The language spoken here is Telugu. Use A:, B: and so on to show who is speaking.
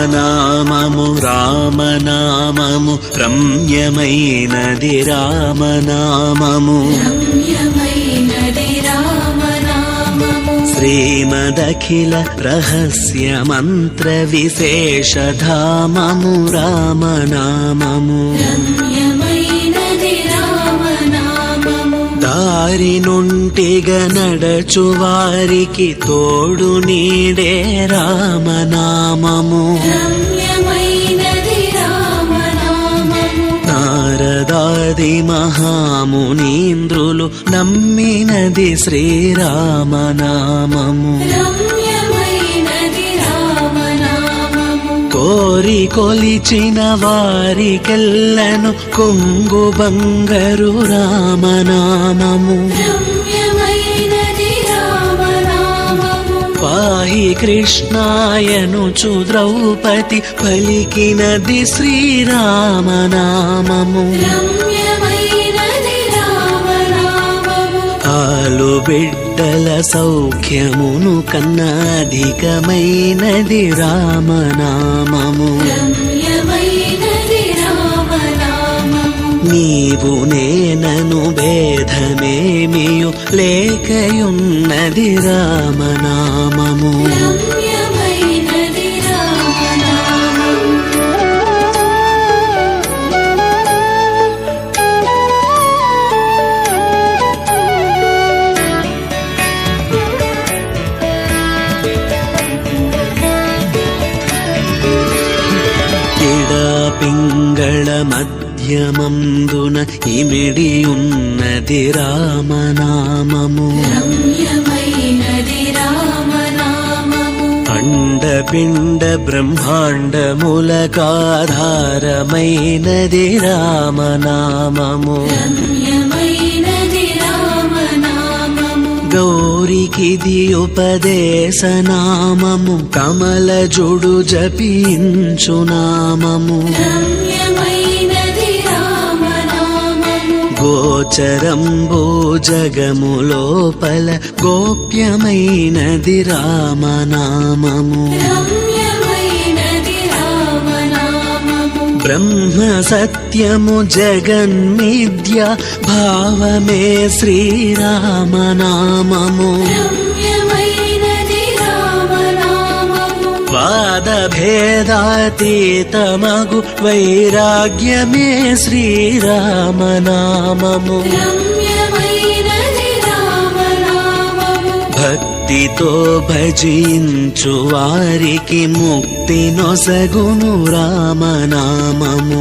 A: రామనామము రామనామము రమ్యమైనది రామనామము శ్రీమదఖిల రహస్య మంత్ర విశేషధామము రామనామము దారి నుంటిగా నడచు వారికి తోడు నీడే రామనామము నారదాది మహామునీంద్రులు నమ్మినది శ్రీరామనామము కోరి కొలిచిన వారికెల్లను కొంగు బంగారు రామనామము పాహి కృష్ణాయనుచు ద్రౌపది పలికినది శ్రీరామనామము ఆలు బిడ్డల సౌఖ్యమును కన్నా అధికమైనది రామనామము నీవు నేనను భేదమేమియు లేకయున్నది రామనామము పింగళ మధ్యమందున ఇమిడియున్నది రామనామము అండపిండ బ్రహ్మాండములకాధారమైనది రామనామము గౌరికిది ఉపదేశనామము కమలజుడు జపించు నామము గోచరంబో జగము లోపల గోప్యమైనది రామనామము బ్రహ్మ సత్యము జగన్మిథ్య భావమే శ్రీరామనామము వాద భేదాతీతమగు వైరాగ్యమే శ్రీరామనామము భక్తితో భజించు వారికి ముక్తి నొసగును రామనామము